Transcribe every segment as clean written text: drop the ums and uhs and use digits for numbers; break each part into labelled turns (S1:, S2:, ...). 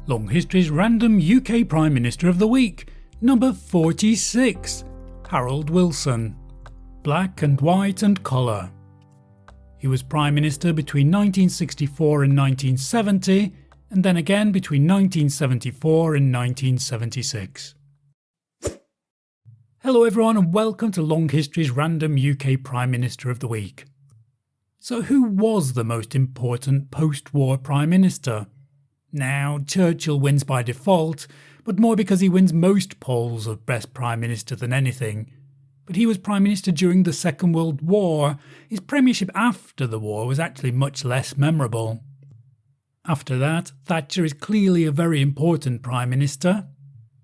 S1: Long History's Random UK Prime Minister of the Week, number 46, Harold Wilson. Black and white and colour. He was Prime Minister between 1964 and 1970, and then again between 1974 and 1976. Hello everyone and welcome to Long History's Random UK Prime Minister of the Week. So who was the most important post-war Prime Minister? Now, Churchill wins by default, but more because he wins most polls of best Prime Minister than anything. But he was Prime Minister during the Second World War. His premiership after the war was actually much less memorable. After that, Thatcher is clearly a very important Prime Minister.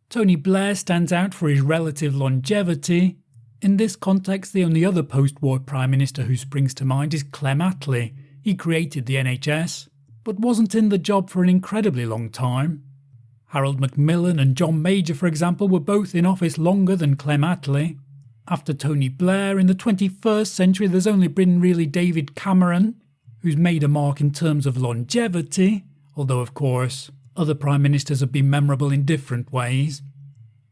S1: Tony Blair stands out for his relative longevity. In this context, the only other post-war Prime Minister who springs to mind is Clem Attlee. He created the NHS, but wasn't in the job for an incredibly long time. Harold Macmillan and John Major, for example, were both in office longer than Clem Attlee. After Tony Blair, in the 21st century, there's only been really David Cameron, who's made a mark in terms of longevity, although of course other Prime Ministers have been memorable in different ways.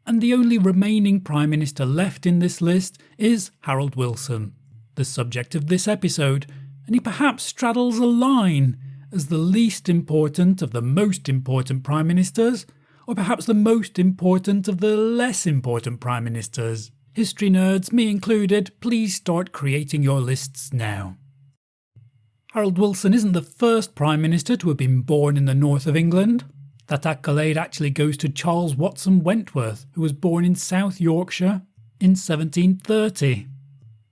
S1: And the only remaining Prime Minister left in this list is Harold Wilson, the subject of this episode, and he perhaps straddles a line as the least important of the most important Prime Ministers, or perhaps the most important of the less important Prime Ministers. History nerds, me included, please start creating your lists now. Harold Wilson isn't the first Prime Minister to have been born in the north of England. That accolade actually goes to Charles Watson Wentworth, who was born in South Yorkshire in 1730.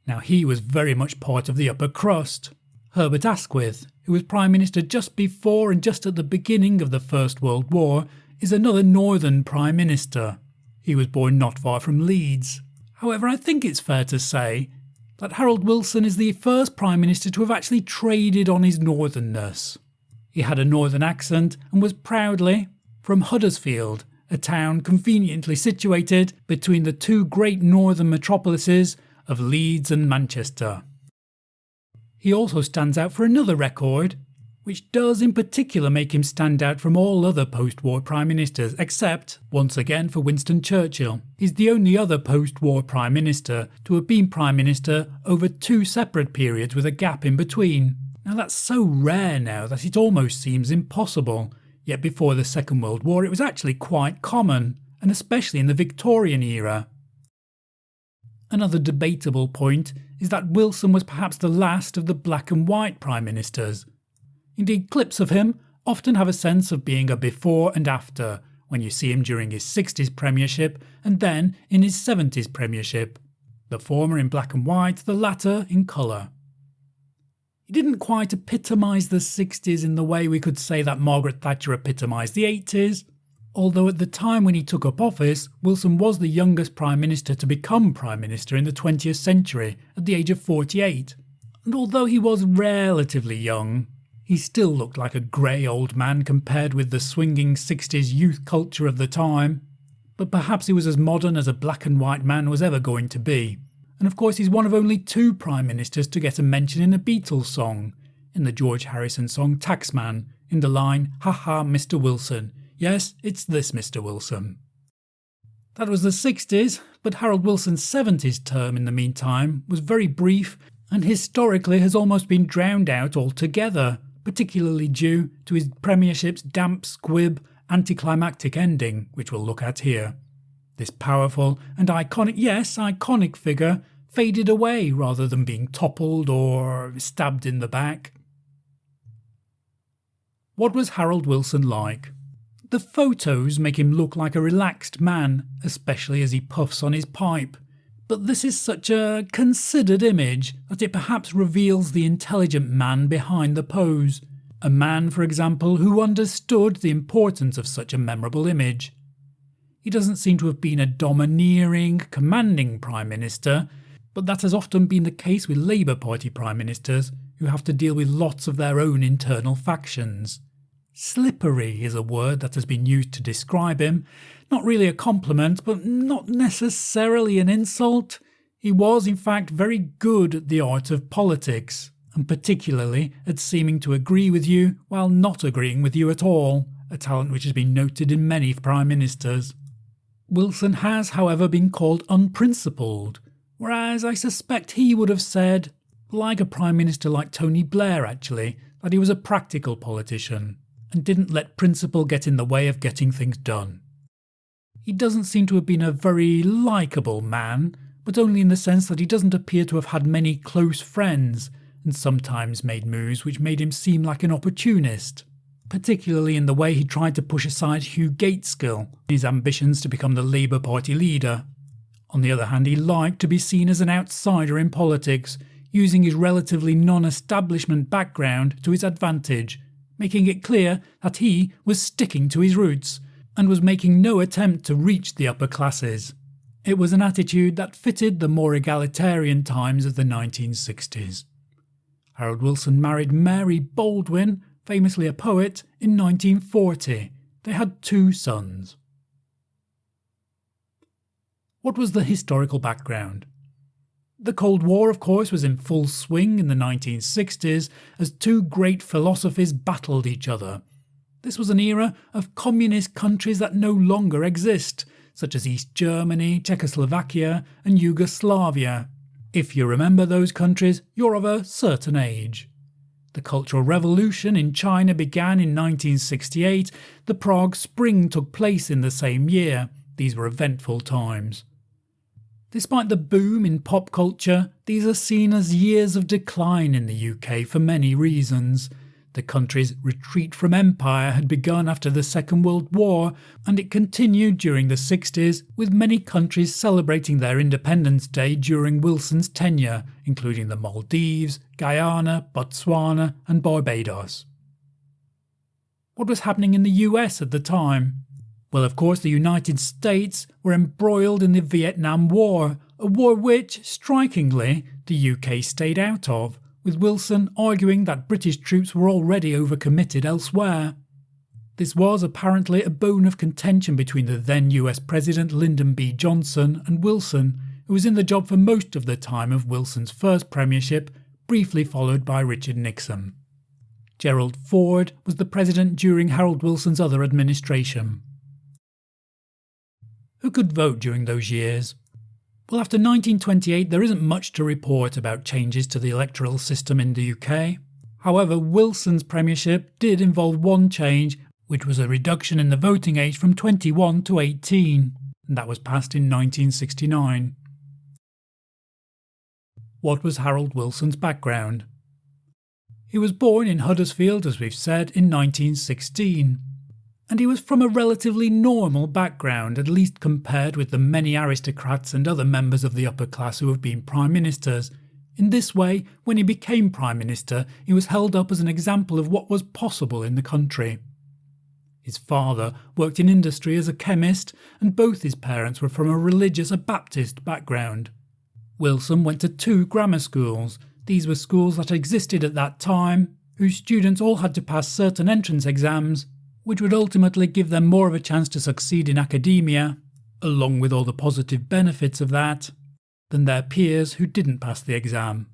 S1: Now he was very much part of the upper crust. Herbert Asquith, who was Prime Minister just before and just at the beginning of the First World War, is another northern Prime Minister. He was born not far from Leeds. However, I think it's fair to say that Harold Wilson is the first Prime Minister to have actually traded on his northernness. He had a northern accent and was proudly from Huddersfield, a town conveniently situated between the two great northern metropolises of Leeds and Manchester. He also stands out for another record, which does in particular make him stand out from all other post-war Prime Ministers, except, once again, for Winston Churchill. He's the only other post-war Prime Minister to have been Prime Minister over two separate periods with a gap in between. Now that's so rare now that it almost seems impossible, yet before the Second World War it was actually quite common, and especially in the Victorian era. Another debatable point is that Wilson was perhaps the last of the black and white Prime Ministers. Indeed, clips of him often have a sense of being a before and after, when you see him during his 60s premiership and then in his 70s premiership. The former in black and white, the latter in colour. He didn't quite epitomise the 60s in the way we could say that Margaret Thatcher epitomised the 80s, although at the time when he took up office, Wilson was the youngest Prime Minister to become Prime Minister in the 20th century at the age of 48. And although he was relatively young, he still looked like a grey old man compared with the swinging 60s youth culture of the time. But perhaps he was as modern as a black and white man was ever going to be. And of course he's one of only two Prime Ministers to get a mention in a Beatles song, in the George Harrison song Taxman, in the line, "Ha ha, Mr. Wilson. Yes, it's this Mr. Wilson." That was the 60s, but Harold Wilson's 70s term in the meantime was very brief and historically has almost been drowned out altogether, particularly due to his premiership's damp squib, anticlimactic ending, which we'll look at here. This powerful and iconic figure faded away rather than being toppled or stabbed in the back. What was Harold Wilson like? The photos make him look like a relaxed man, especially as he puffs on his pipe. But this is such a considered image that it perhaps reveals the intelligent man behind the pose. A man, for example, who understood the importance of such a memorable image. He doesn't seem to have been a domineering, commanding Prime Minister, but that has often been the case with Labour Party Prime Ministers who have to deal with lots of their own internal factions. Slippery is a word that has been used to describe him. Not really a compliment, but not necessarily an insult. He was, in fact, very good at the art of politics, and particularly at seeming to agree with you while not agreeing with you at all, a talent which has been noted in many prime ministers. Wilson has, however, been called unprincipled, whereas I suspect he would have said, like a prime minister like Tony Blair actually, that he was a practical politician and didn't let principle get in the way of getting things done. He doesn't seem to have been a very likeable man, but only in the sense that he doesn't appear to have had many close friends and sometimes made moves which made him seem like an opportunist, particularly in the way he tried to push aside Hugh Gaitskell in his ambitions to become the Labour Party leader. On the other hand, he liked to be seen as an outsider in politics, using his relatively non-establishment background to his advantage, making it clear that he was sticking to his roots and was making no attempt to reach the upper classes. It was an attitude that fitted the more egalitarian times of the 1960s. Harold Wilson married Mary Baldwin, famously a poet, in 1940. They had 2 sons. What was the historical background? The Cold War, of course, was in full swing in the 1960s as 2 great philosophies battled each other. This was an era of communist countries that no longer exist, such as East Germany, Czechoslovakia and Yugoslavia. If you remember those countries, you're of a certain age. The Cultural Revolution in China began in 1968. The Prague Spring took place in the same year. These were eventful times. Despite the boom in pop culture, these are seen as years of decline in the UK for many reasons. The country's retreat from empire had begun after the Second World War, and it continued during the 60s, with many countries celebrating their Independence Day during Wilson's tenure, including the Maldives, Guyana, Botswana and Barbados. What was happening in the US at the time? Well, of course, the United States were embroiled in the Vietnam War, a war which, strikingly, the UK stayed out of, with Wilson arguing that British troops were already overcommitted elsewhere. This was apparently a bone of contention between the then US President Lyndon B. Johnson and Wilson, who was in the job for most of the time of Wilson's first premiership, briefly followed by Richard Nixon. Gerald Ford was the president during Harold Wilson's other administration. Who could vote during those years? Well, after 1928 there isn't much to report about changes to the electoral system in the UK. However, Wilson's premiership did involve one change, which was a reduction in the voting age from 21 to 18, and that was passed in 1969. What was Harold Wilson's background? He was born in Huddersfield, as we've said, in 1916. And he was from a relatively normal background, at least compared with the many aristocrats and other members of the upper class who have been prime ministers. In this way, when he became prime minister, he was held up as an example of what was possible in the country. His father worked in industry as a chemist, and both his parents were from a religious Baptist background. Wilson went to 2 grammar schools. These were schools that existed at that time, whose students all had to pass certain entrance exams, which would ultimately give them more of a chance to succeed in academia, along with all the positive benefits of that, than their peers who didn't pass the exam.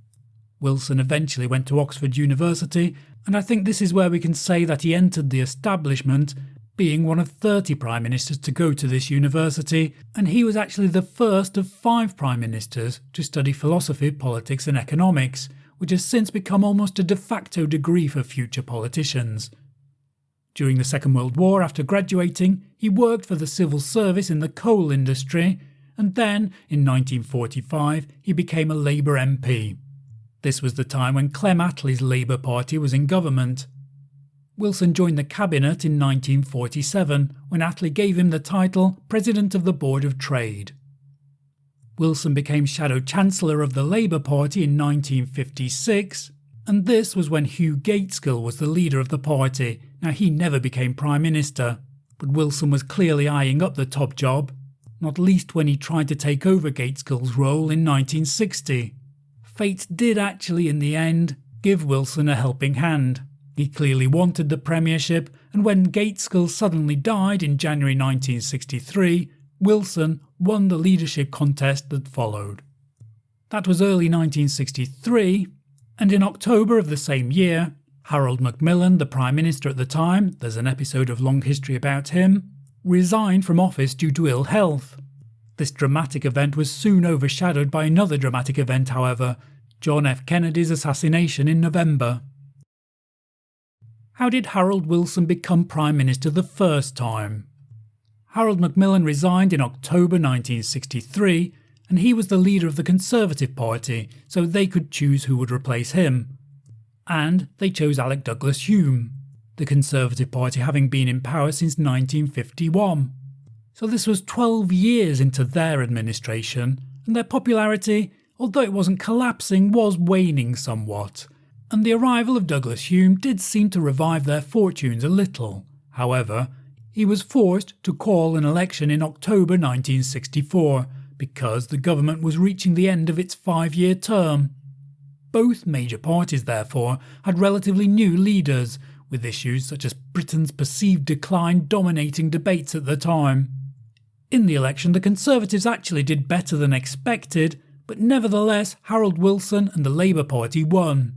S1: Wilson eventually went to Oxford University, and I think this is where we can say that he entered the establishment, being one of 30 prime ministers to go to this university, and he was actually the first of 5 prime ministers to study philosophy, politics and economics, which has since become almost a de facto degree for future politicians. During the Second World War, after graduating, he worked for the civil service in the coal industry, and then, in 1945, he became a Labour MP. This was the time when Clem Attlee's Labour Party was in government. Wilson joined the cabinet in 1947, when Attlee gave him the title President of the Board of Trade. Wilson became Shadow Chancellor of the Labour Party in 1956, and this was when Hugh Gaitskell was the leader of the party. Now, he never became Prime Minister, but Wilson was clearly eyeing up the top job, not least when he tried to take over Gaitskell's role in 1960. Fate did actually, in the end, give Wilson a helping hand. He clearly wanted the premiership, and when Gaitskell suddenly died in January 1963, Wilson won the leadership contest that followed. That was early 1963, and in October of the same year, Harold Macmillan, the Prime Minister at the time, there's an episode of Long History about him, resigned from office due to ill health. This dramatic event was soon overshadowed by another dramatic event, however, John F. Kennedy's assassination in November. How did Harold Wilson become Prime Minister the first time? Harold Macmillan resigned in October 1963, and he was the leader of the Conservative Party, so they could choose who would replace him. And they chose Alec Douglas Hume, the Conservative Party having been in power since 1951. So this was 12 years into their administration, and their popularity, although it wasn't collapsing, was waning somewhat. And the arrival of Douglas Hume did seem to revive their fortunes a little. However, he was forced to call an election in October 1964 because the government was reaching the end of its 5-year term. Both major parties, therefore, had relatively new leaders, with issues such as Britain's perceived decline dominating debates at the time. In the election, the Conservatives actually did better than expected, but nevertheless Harold Wilson and the Labour Party won,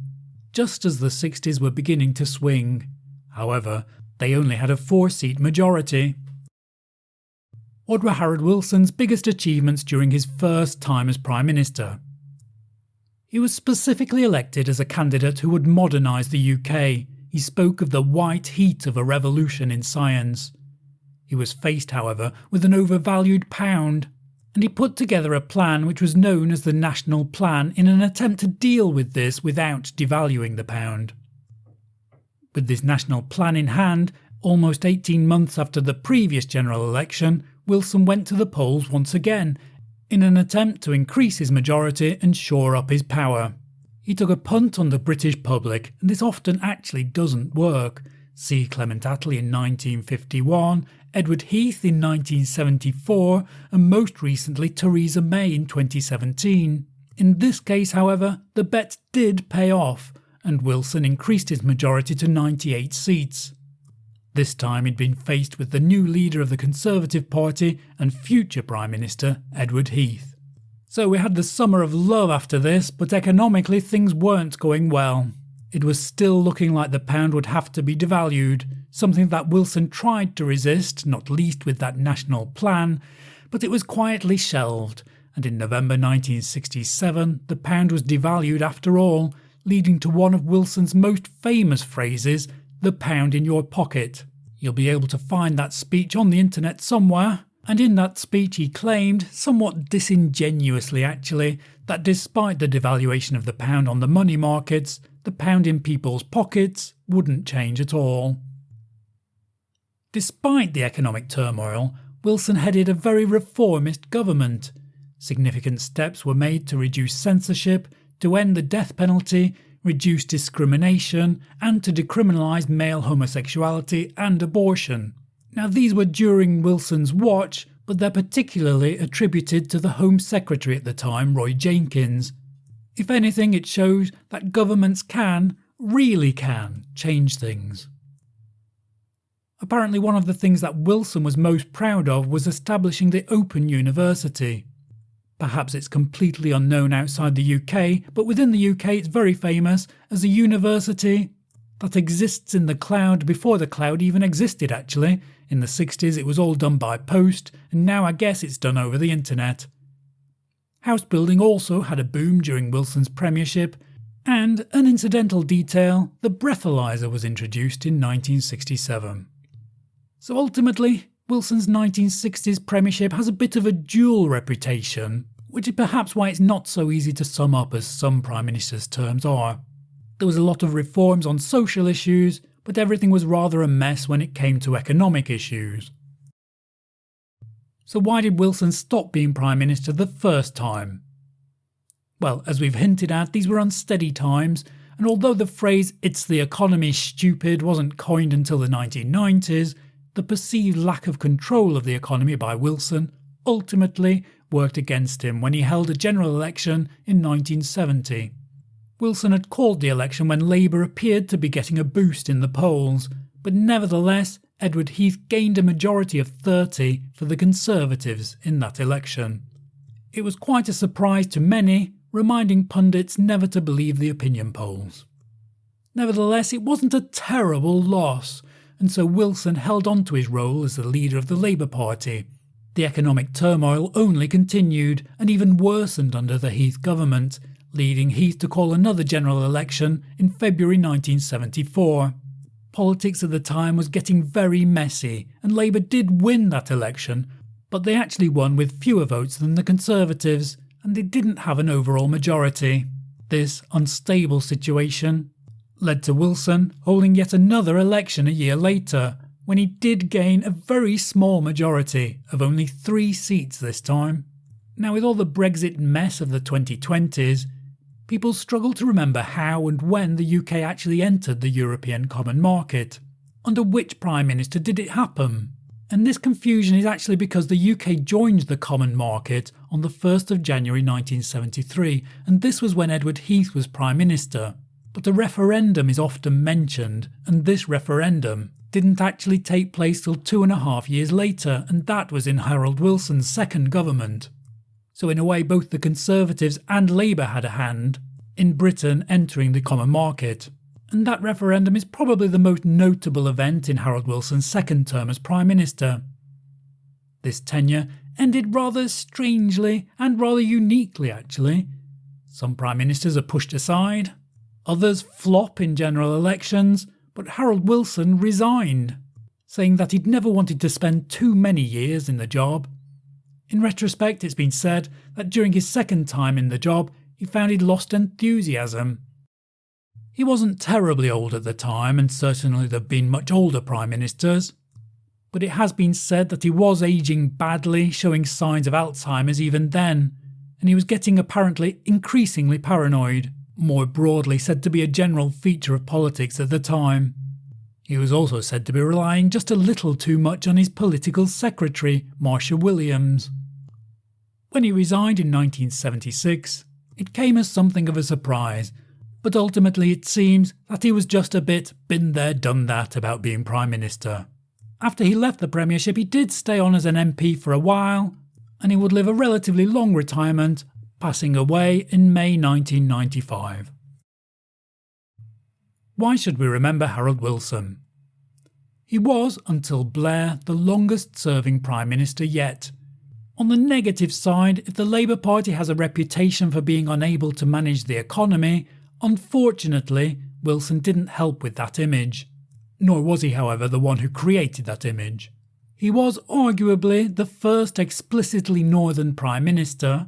S1: just as the 60s were beginning to swing. However, they only had a 4-seat majority. What were Harold Wilson's biggest achievements during his first time as Prime Minister? He was specifically elected as a candidate who would modernise the UK. He spoke of the white heat of a revolution in science. He was faced, however, with an overvalued pound, and he put together a plan which was known as the National Plan in an attempt to deal with this without devaluing the pound. With this national plan in hand, almost 18 months after the previous general election, Wilson went to the polls once again, in an attempt to increase his majority and shore up his power. He took a punt on the British public, and this often actually doesn't work. See Clement Attlee in 1951, Edward Heath in 1974, and most recently Theresa May in 2017. In this case, however, the bet did pay off, and Wilson increased his majority to 98 seats. This time he'd been faced with the new leader of the Conservative Party and future Prime Minister, Edward Heath. So we had the summer of love after this, but economically things weren't going well. It was still looking like the pound would have to be devalued, something that Wilson tried to resist, not least with that national plan, but it was quietly shelved, and in November 1967 the pound was devalued after all, leading to one of Wilson's most famous phrases, "the pound in your pocket." You'll be able to find that speech on the internet somewhere, and in that speech he claimed, somewhat disingenuously actually, that despite the devaluation of the pound on the money markets, the pound in people's pockets wouldn't change at all. Despite the economic turmoil, Wilson headed a very reformist government. Significant steps were made to reduce censorship, to end the death penalty, reduce discrimination, and to decriminalise male homosexuality and abortion. Now these were during Wilson's watch, but they're particularly attributed to the Home Secretary at the time, Roy Jenkins. If anything, it shows that governments really can, change things. Apparently one of the things that Wilson was most proud of was establishing the Open University. Perhaps it's completely unknown outside the UK, but within the UK it's very famous as a university that exists in the cloud before the cloud even existed actually. In the 60s it was all done by post, and now I guess it's done over the internet. House building also had a boom during Wilson's premiership, and an incidental detail, the breathalyzer was introduced in 1967. So ultimately, Wilson's 1960s premiership has a bit of a dual reputation, which is perhaps why it's not so easy to sum up as some Prime Minister's terms are. There was a lot of reforms on social issues, but everything was rather a mess when it came to economic issues. So why did Wilson stop being Prime Minister the first time? Well, as we've hinted at, these were unsteady times, and although the phrase "it's the economy, stupid" wasn't coined until the 1990s, the perceived lack of control of the economy by Wilson ultimately worked against him when he held a general election in 1970. Wilson had called the election when Labour appeared to be getting a boost in the polls, but nevertheless Edward Heath gained a majority of 30 for the Conservatives in that election. It was quite a surprise to many, reminding pundits never to believe the opinion polls. Nevertheless, it wasn't a terrible loss, and so Wilson held on to his role as the leader of the Labour Party. The economic turmoil only continued and even worsened under the Heath government, leading Heath to call another general election in February 1974. Politics at the time was getting very messy, and Labour did win that election, but they actually won with fewer votes than the Conservatives, and they didn't have an overall majority. This unstable situation led to Wilson holding yet another election a year later, when he did gain a very small majority of only 3 seats this time. Now, with all the Brexit mess of the 2020s, people struggle to remember how and when the UK actually entered the European Common Market. Under which Prime Minister did it happen? And this confusion is actually because the UK joined the Common Market on the 1st of January 1973, and this was when Edward Heath was Prime Minister. But a referendum is often mentioned, and this referendum didn't actually take place till 2.5 years later, and that was in Harold Wilson's second government. So in a way, both the Conservatives and Labour had a hand in Britain entering the Common Market. And that referendum is probably the most notable event in Harold Wilson's second term as Prime Minister. This tenure ended rather strangely and rather uniquely, actually. Some Prime Ministers are pushed aside, others flop in general elections, but Harold Wilson resigned, saying that he'd never wanted to spend too many years in the job. In retrospect, it's been said that during his second time in the job, he found he'd lost enthusiasm. He wasn't terribly old at the time, and certainly there've been much older Prime Ministers, but it has been said that he was ageing badly, showing signs of Alzheimer's even then, and he was getting apparently increasingly paranoid, more broadly said to be a general feature of politics at the time. He was also said to be relying just a little too much on his political secretary, Marcia Williams. When he resigned in 1976, it came as something of a surprise, but ultimately it seems that he was just a bit been there done that about being Prime Minister. After he left the Premiership, he did stay on as an MP for a while, and he would live a relatively long retirement, passing away in May 1995. Why should we remember Harold Wilson? He was, until Blair, the longest-serving Prime Minister yet. On the negative side, if the Labour Party has a reputation for being unable to manage the economy, unfortunately, Wilson didn't help with that image. Nor was he, however, the one who created that image. He was arguably the first explicitly Northern Prime Minister.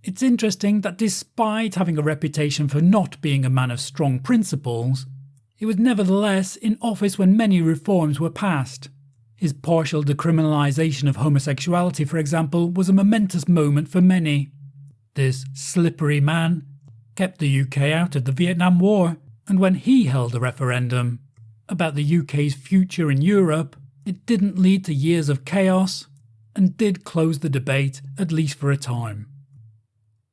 S1: It's interesting that despite having a reputation for not being a man of strong principles, he was nevertheless in office when many reforms were passed. His partial decriminalisation of homosexuality, for example, was a momentous moment for many. This slippery man kept the UK out of the Vietnam War, and when he held a referendum about the UK's future in Europe, it didn't lead to years of chaos and did close the debate, at least for a time.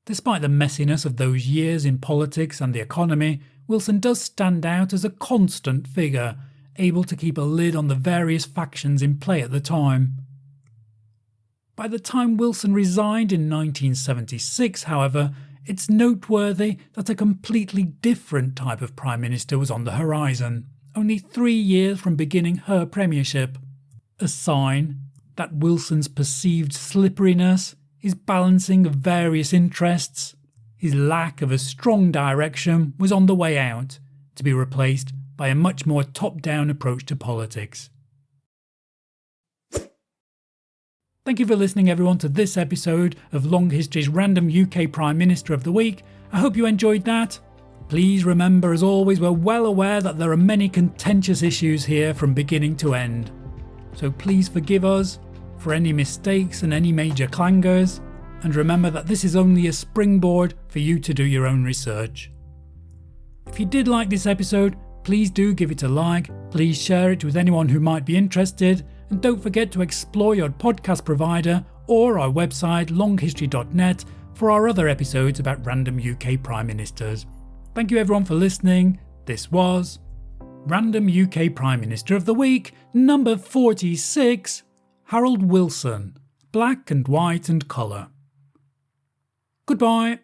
S1: Despite the messiness of those years in politics and the economy, Wilson does stand out as a constant figure, able to keep a lid on the various factions in play at the time. By the time Wilson resigned in 1976, however, it's noteworthy that a completely different type of Prime Minister was on the horizon, only 3 years from beginning her premiership. A sign that Wilson's perceived slipperiness, his balancing of various interests, his lack of a strong direction was on the way out, to be replaced by a much more top-down approach to politics. Thank you for listening, everyone, to this episode of Long History's Random UK Prime Minister of the Week. I hope you enjoyed that. Please remember, as always, we're well aware that there are many contentious issues here from beginning to end. So please forgive us for any mistakes and any major clangers, and remember that this is only a springboard for you to do your own research. If you did like this episode, please do give it a like, please share it with anyone who might be interested, and don't forget to explore your podcast provider or our website longhistory.net for our other episodes about random UK Prime Ministers. Thank you everyone for listening. This was Random UK Prime Minister of the Week, number 46, Harold Wilson, black and white and colour. Goodbye.